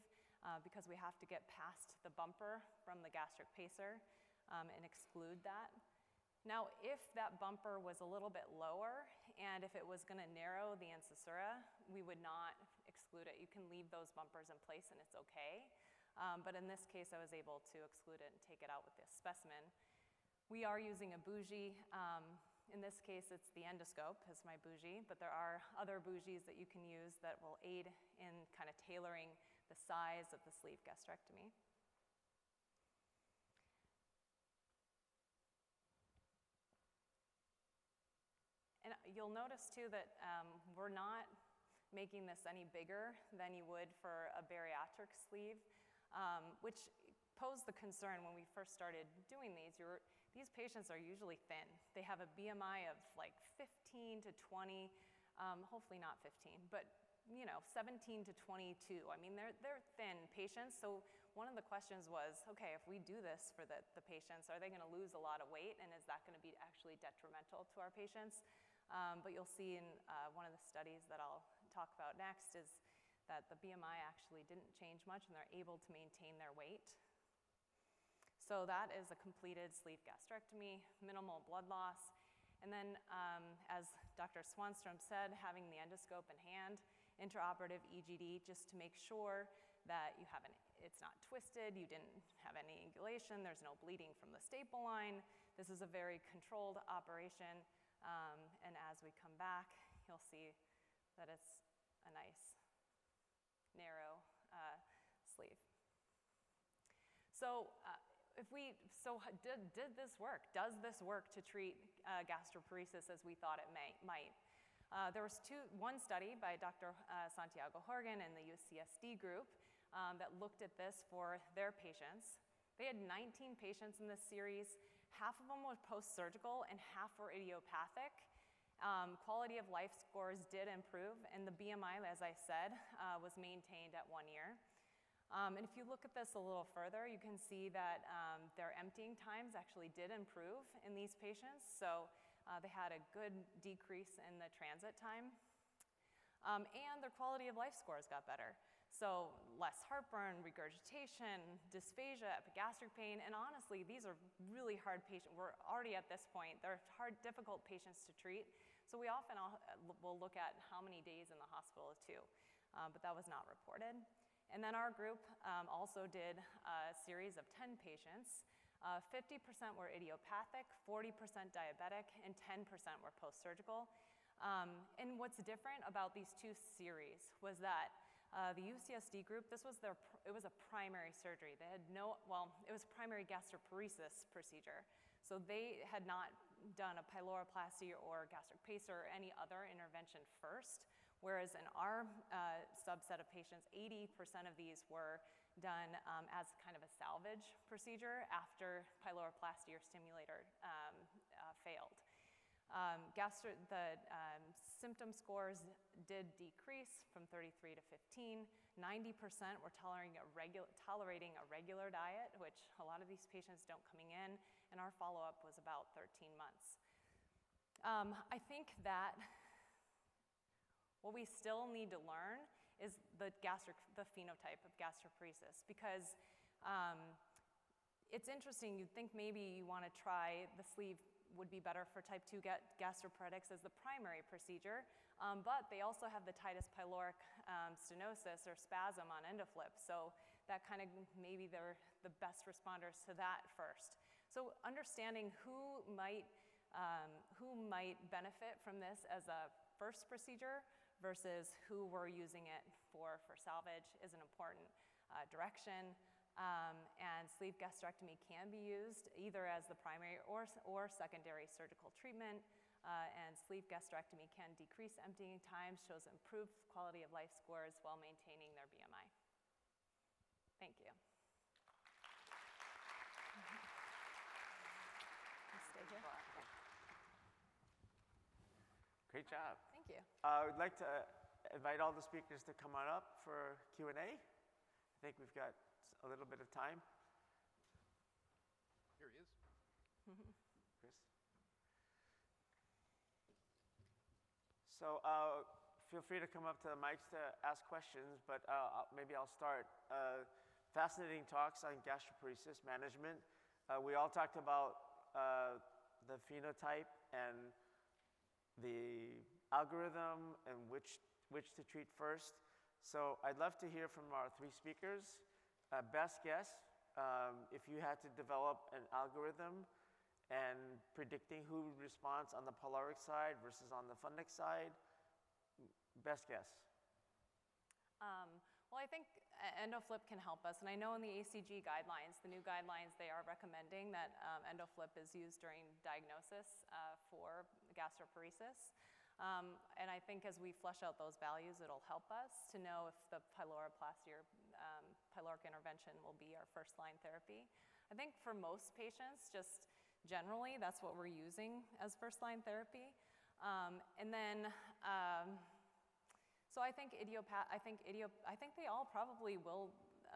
because we have to get past the bumper from the gastric pacer and exclude that. Now, if that bumper was a little bit lower, and if it was going to narrow the incisura, we would not exclude it. You can leave those bumpers in place and it's okay. But in this case, I was able to exclude it and take it out with this specimen. We are using a bougie. In this case, it's the endoscope as my bougie, but there are other bougies that you can use that will aid in kind of tailoring the size of the sleeve gastrectomy. And you'll notice too that we're not making this any bigger than you would for a bariatric sleeve, which posed the concern when we first started doing these. These patients are usually thin. They have a BMI of like 15 to 20, hopefully not 15, but 17 to 22. I mean, they're thin patients. So one of the questions was, okay, if we do this for the patients, are they going to lose a lot of weight, and is that going to be actually detrimental to our patients? But you'll see in one of the studies that I'll talk about next is that the BMI actually didn't change much, and they're able to maintain their weight. So that is a completed sleeve gastrectomy, minimal blood loss. And then, as Dr. Swanstrom said, having the endoscope in hand, intraoperative EGD, just to make sure that it's not twisted, you didn't have any angulation, there's no bleeding from the staple line. This is a very controlled operation. And as we come back, you'll see that it's a nice, narrow sleeve. So did this work? Does this work to treat gastroparesis as we thought it might? There was one study by Dr. Santiago Horgan and the UCSD group that looked at this for their patients. They had 19 patients in this series. Half of them were post-surgical and half were idiopathic. Quality of life scores did improve, and the BMI, as I said, was maintained at 1 year. And if you look at this a little further, you can see that their emptying times actually did improve in these patients. So they had a good decrease in the transit time. And their quality of life scores got better. So less heartburn, regurgitation, dysphagia, epigastric pain, and honestly, these are really hard patients. We're already at this point. They're hard, difficult patients to treat. So we often will look at how many days in the hospital too, but that was not reported. And then our group also did a series of 10 patients. 50% were idiopathic, 40% diabetic, and 10% were post-surgical. And what's different about these two series was that the UCSD group, it was a primary surgery. They had it was a primary gastroparesis procedure. So they had not done a pyloroplasty or gastric pacer or any other intervention first. Whereas in our subset of patients, 80% of these were done as kind of a salvage procedure after pyloroplasty or stimulator failed. The symptom scores did decrease from 33 to 15. 90% were tolerating a regular diet, which a lot of these patients don't coming in, and our follow-up was about 13 months. I think that what we still need to learn is the phenotype of gastroparesis, because it's interesting. You'd think maybe you want to try the sleeve would be better for type 2 gastroparetics as the primary procedure, but they also have the Titus pyloric stenosis or spasm on endoflip, so that kind of maybe they're the best responders to that first. So understanding who might benefit from this as a first procedure versus who we're using it for salvage is an important direction. And sleeve gastrectomy can be used either as the primary or secondary surgical treatment. And sleeve gastrectomy can decrease emptying times, shows improved quality of life scores while maintaining their BMI. Thank you. Stay here. Great job. Thank you. I would like to invite all the speakers to come on up for Q&A. I think we've got a little bit of time. Here he is. Chris. So feel free to come up to the mics to ask questions, but maybe I'll start. Fascinating talks on gastroparesis management. We all talked about the phenotype and the algorithm and which to treat first. So I'd love to hear from our three speakers. Best guess, if you had to develop an algorithm and predicting who responds on the pyloric side versus on the fundic side, best guess. Well, I think endoflip can help us, and I know in the ACG guidelines, the new guidelines, they are recommending that endoflip is used during diagnosis for gastroparesis. And I think as we flesh out those values, it'll help us to know if the pyloroplasty or pyloric intervention will be our first-line therapy. I think for most patients, just generally, that's what we're using as first-line therapy. And then, so I think they all probably will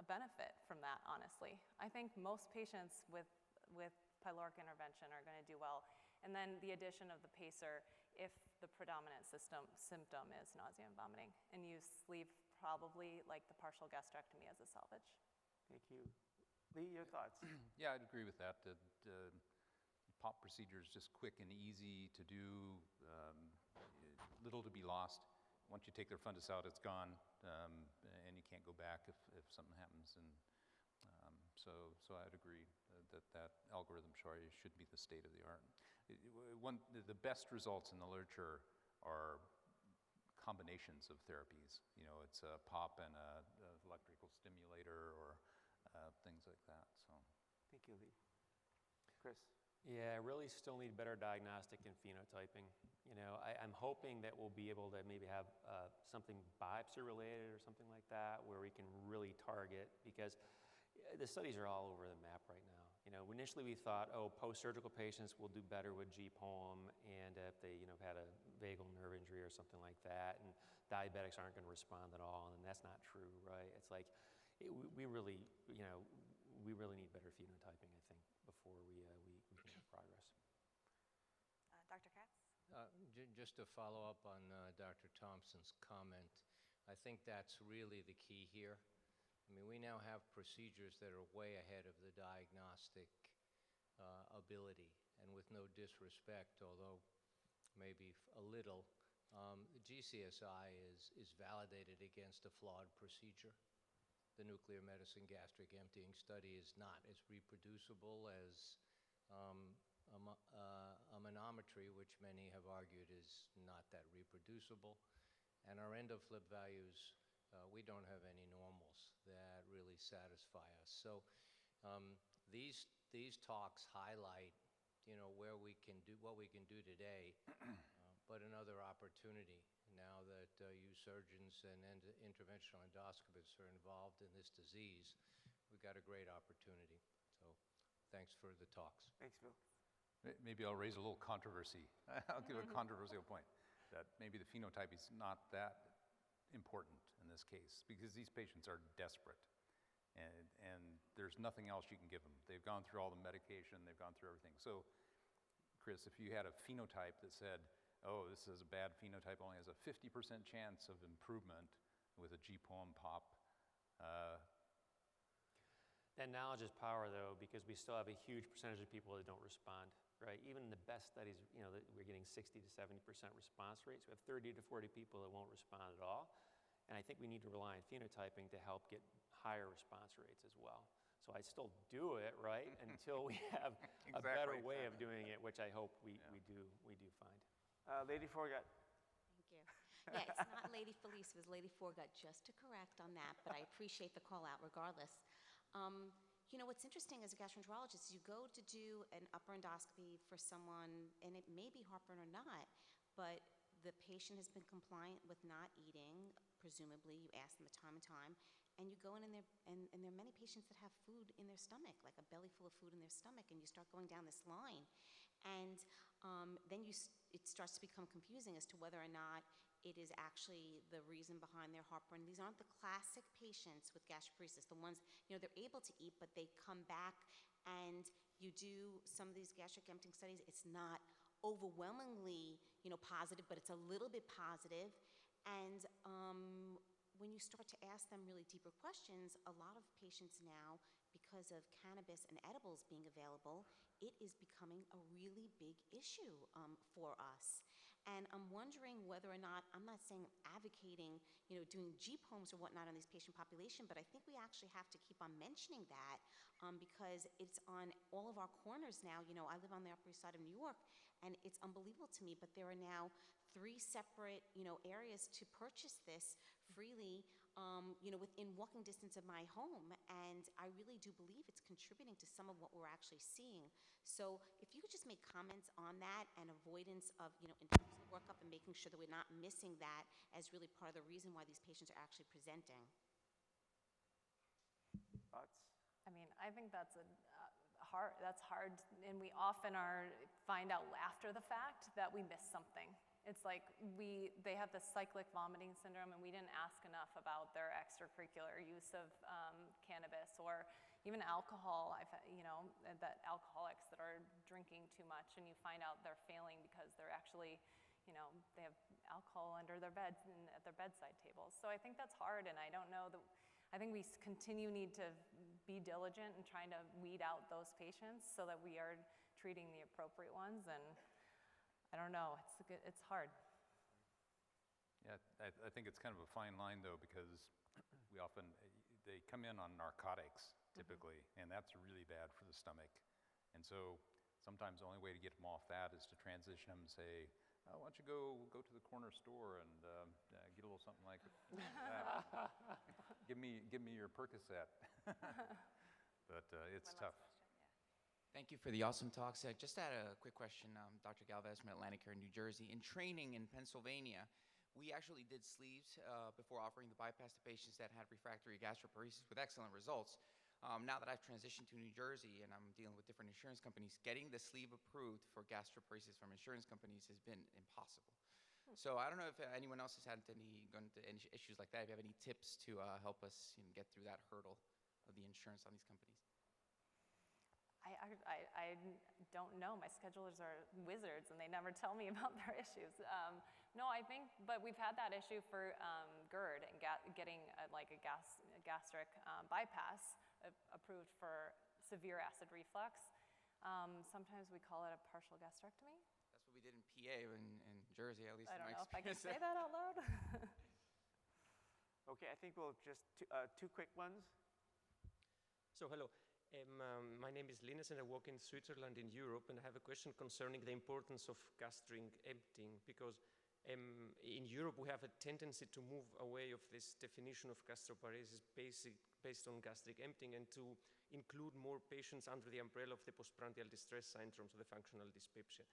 benefit from that, honestly. I think most patients with pyloric intervention are going to do well. And then the addition of the pacer if the predominant symptom is nausea and vomiting, and use sleeve probably like the partial gastrectomy as a salvage. Thank you. Lee, your thoughts? Yeah, I'd agree with that. The POP procedure is just quick and easy to do, little to be lost. Once you take their fundus out, it's gone, and you can't go back if something happens. And so I'd agree that algorithm should be the state of the art. The best results in the literature are combinations of therapies. You know, it's a POP and a electrical stimulator or things like that. So, thank you, Lee. Chris. Yeah, I really still need better diagnostic and phenotyping. You know, I'm hoping that we'll be able to maybe have something biopsy related or something like that where we can really target, because the studies are all over the map right now. You know, initially we thought, oh, post-surgical patients will do better with G-POEM, and if they, you know, had a vagal nerve injury or something like that, and diabetics aren't going to respond at all, and that's not true, right? It's like we really need better phenotyping, I think, before we can make progress. Dr. Katz? Just to follow up on Dr. Thompson's comment, I think that's really the key here. I mean, we now have procedures that are way ahead of the diagnostic ability, and with no disrespect, although maybe a little, the GCSI is validated against a flawed procedure. the nuclear medicine gastric emptying study is not as reproducible as a manometry, which many have argued is not that reproducible. And our end-of-flip values, we don't have any normals that really satisfy us. So these talks highlight, where we can do what we can do today, but another opportunity now that you surgeons and interventional endoscopists are involved in this disease. We've got a great opportunity. So thanks for the talks. Thanks, Bill. Maybe I'll raise a little controversy. I'll give a controversial point that maybe the phenotype is not that important in this case because these patients are desperate and there's nothing else you can give them. They've gone through all the medication, they've gone through everything. So, Chris, if you had a phenotype that said, oh, this is a bad phenotype, only has a 50% chance of improvement with a G-poem pop. That knowledge is power, though, because we still have a huge percentage of people that don't respond, right? Even in the best studies, that we're getting 60 to 70% response rates. We have 30 to 40 people that won't respond at all. And I think we need to rely on phenotyping to help get higher response rates as well. So I still do it, right, until we have a better way of doing it, which I hope we do find. Lady Forgut. Thank you. Yeah, it's not Lady Felice, it was Lady Forgut, just to correct on that, but I appreciate the call out regardless. What's interesting as a gastroenterologist, you go to do an upper endoscopy for someone, and it may be heartburn or not, but the patient has been compliant with not eating, presumably, you ask them time and time, and you go in and there are many patients that have food in their stomach, like a belly full of food in their stomach, and you start going down this line. And then it starts to become confusing as to whether or not it is actually the reason behind their heartburn. These aren't the classic patients with gastroparesis, the ones, they're able to eat, but they come back and you do some of these gastric emptying studies, it's not overwhelmingly, positive, but it's a little bit positive. And when you start to ask them really deeper questions, a lot of patients now, because of cannabis and edibles being available, it is becoming a really big issue for us. And I'm wondering whether or not, I'm not saying advocating, doing G-POEMs or whatnot on this patient population, but I think we actually have to keep on mentioning that because it's on all of our corners now. I live on the Upper East Side of New York, and it's unbelievable to me, but there are now 3 separate, areas to purchase this freely, within walking distance of my home. And I really do believe it's contributing to some of what we're actually seeing. So if you could just make comments on that and avoidance of, in terms of workup and making sure that we're not missing that as really part of the reason why these patients are actually presenting. Thoughts? I mean, I think that's hard, and we often find out after the fact that we missed something. It's like they have this cyclic vomiting syndrome, and we didn't ask enough about their extracurricular use of cannabis or even alcohol. That alcoholics that are drinking too much, and you find out they're failing because they're actually, they have alcohol under their beds and at their bedside tables. So I think that's hard, and I don't know that. I think we need to be diligent in trying to weed out those patients so that we are treating the appropriate ones. And I don't know, it's hard. Yeah, I think it's kind of a fine line though, because they come in on narcotics typically, and that's really bad for the stomach. And so sometimes the only way to get them off that is to transition them and say, why don't you go to the corner store and get a little something like that. Give me your Percocet. But it's tough. Thank you for the awesome talks. I just had a quick question, Dr. Galvez from Atlantic Care, New Jersey. In training in Pennsylvania, we actually did sleeves before offering the bypass to patients that had refractory gastroparesis with excellent results. Now that I've transitioned to New Jersey and I'm dealing with different insurance companies, getting the sleeve approved for gastroparesis from insurance companies has been impossible. So I don't know if anyone else has had gone into any issues like that. If you have any tips to help us get through that hurdle of the insurance on these companies. I don't know. My schedulers are wizards, and they never tell me about their issues. No, I think, but we've had that issue for GERD and getting a gastric bypass approved for severe acid reflux. Sometimes we call it a partial gastrectomy. That's what we did in PA in Jersey, at least I in don't my know if I can experience. say that out loud. Okay, I think we'll just two quick ones. So hello, my name is Linus and I work in Switzerland in Europe, and I have a question concerning the importance of gastric emptying, because in Europe we have a tendency to move away of this definition of gastroparesis based on gastric emptying and to include more patients under the umbrella of the postprandial distress syndrome, so the functional dyspepsia.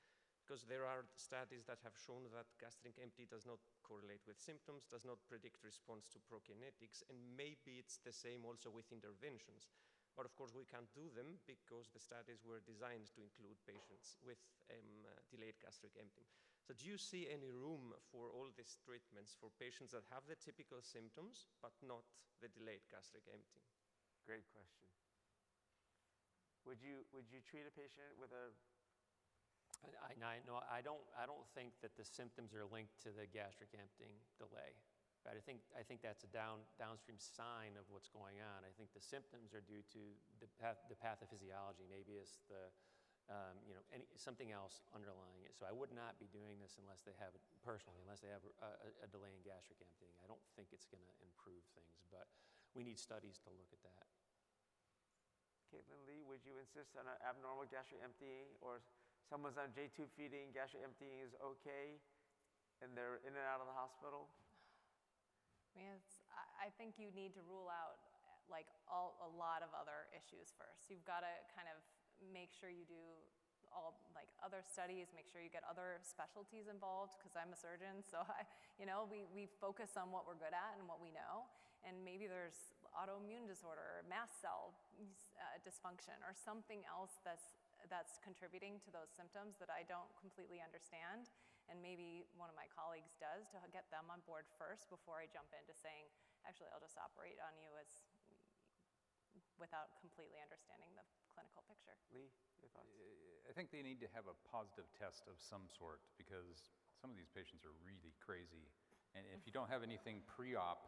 Because there are studies that have shown that gastric empty does not correlate with symptoms, does not predict response to prokinetics, and maybe it's the same also with interventions. But of course we can't do them because the studies were designed to include patients with delayed gastric emptying. So do you see any room for all these treatments for patients that have the typical symptoms but not the delayed gastric emptying? Great question. Would you treat a patient with a... No, I don't think that the symptoms are linked to the gastric emptying delay. Right? I think that's a downstream sign of what's going on. I think the symptoms are due to the pathophysiology. Maybe it's something else underlying it. So I would not be doing this unless they have a delay in gastric emptying. I don't think it's going to improve things, but we need studies to look at that. Caitlin Lee, would you insist on an abnormal gastric emptying, or someone's on J-tube feeding, gastric emptying is okay, and they're in and out of the hospital? I think you need to rule out like a lot of other issues first. You've got to kind of make sure you do all like other studies, make sure you get other specialties involved, because I'm a surgeon, so we focus on what we're good at and what we know, and maybe there's autoimmune disorder, mast cell dysfunction, or something else that's contributing to those symptoms that I don't completely understand, and maybe one of my colleagues does, to get them on board first before I jump into saying, actually, I'll just operate on you without completely understanding the clinical picture. Lee, your thoughts? I think they need to have a positive test of some sort, because some of these patients are really crazy. And if you don't have anything pre-op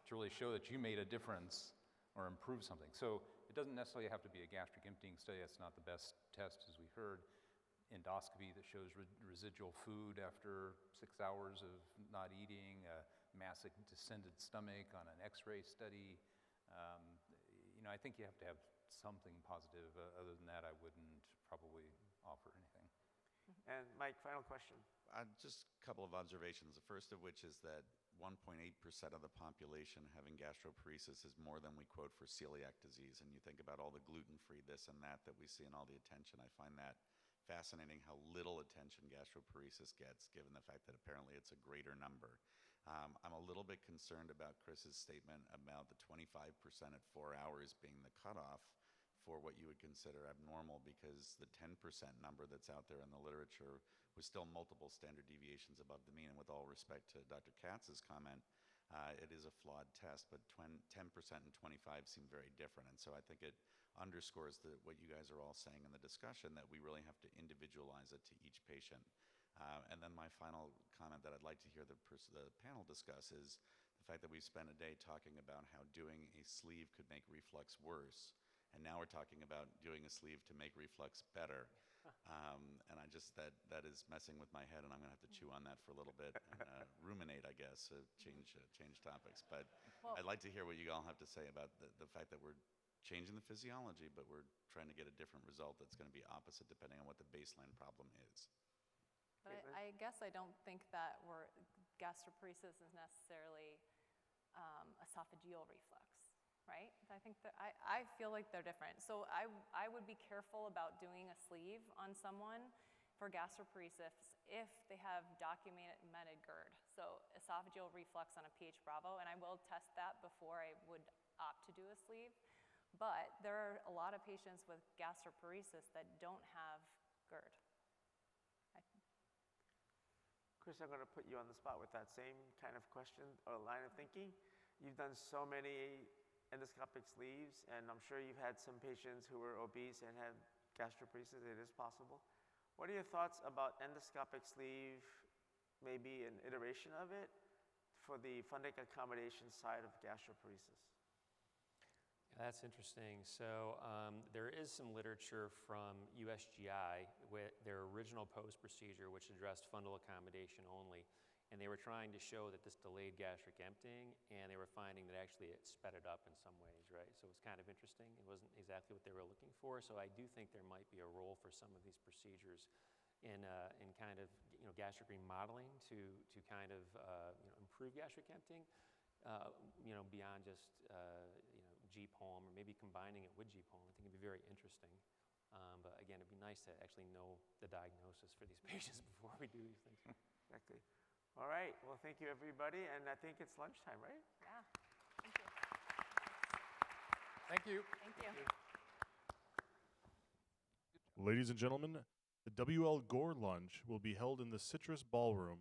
to really show that you made a difference or improve something. So it doesn't necessarily have to be a gastric emptying study. That's not the best test, as we heard. Endoscopy that shows residual food after 6 hours of not eating, a massive distended stomach on an x-ray study. I think you have to have something positive. Other than that, I wouldn't probably offer anything. And Mike, final question. Just a couple of observations. The first of which is that 1.8% of the population having gastroparesis is more than we quote for celiac disease. And you think about all the gluten-free this and that we see and all the attention. I find that fascinating how little attention gastroparesis gets, given the fact that apparently it's a greater number. I'm a little bit concerned about Chris's statement about the 25% at 4 hours being the cutoff for what you would consider abnormal, because the 10% number that's out there in the literature was still multiple standard deviations above the mean. And with all respect to Dr. Katz's comment, it is a flawed test, but 10% and 25 seem very different. And so I think it underscores what you guys are all saying in the discussion, that we really have to individualize it to each patient. And then my final comment that I'd like to hear the panel discuss is the fact that we've spent a day talking about how doing a sleeve could make reflux worse. And now we're talking about doing a sleeve to make reflux better. And that is messing with my head, and I'm going to have to chew on that for a little bit and ruminate, I guess, change topics. But I'd like to hear what you all have to say about the fact that we're changing the physiology, but we're trying to get a different result that's going to be opposite depending on what the baseline problem is. But I guess I don't think that gastroparesis is necessarily esophageal reflux, right? I think that I feel like they're different. So I would be careful about doing a sleeve on someone for gastroparesis if they have documented GERD. So esophageal reflux on a pH Bravo, and I will test that before I would opt to do a sleeve. But there are a lot of patients with gastroparesis that don't have GERD. Chris, I'm going to put you on the spot with that same kind of question or line of thinking. You've done so many endoscopic sleeves, and I'm sure you've had some patients who were obese and had gastroparesis. It is possible. What are your thoughts about endoscopic sleeve, maybe an iteration of it, for the fundic accommodation side of gastroparesis? That's interesting. So there is some literature from USGI with their original post procedure, which addressed fundal accommodation only. And they were trying to show that this delayed gastric emptying, and they were finding that actually it sped it up in some ways, right? So it was kind of interesting. It wasn't exactly what they were looking for. So I do think there might be a role for some of these procedures in kind of, you know, gastric remodeling to kind of, you know, improve gastric emptying, you know, beyond just, you know, G-POEM or maybe combining it with G-POEM. I think it'd be very interesting. But again, it'd be nice to actually know the diagnosis for these patients before we do these things. Exactly. All right. Well, thank you, everybody. And I think it's lunchtime, right? Yeah, thank you. Thank you. Thank you. Ladies and gentlemen, the W.L. Gore lunch will be held in the Citrus Ballroom.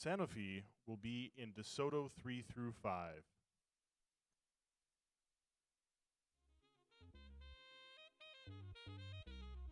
Sanofi will be in DeSoto 3 through 5.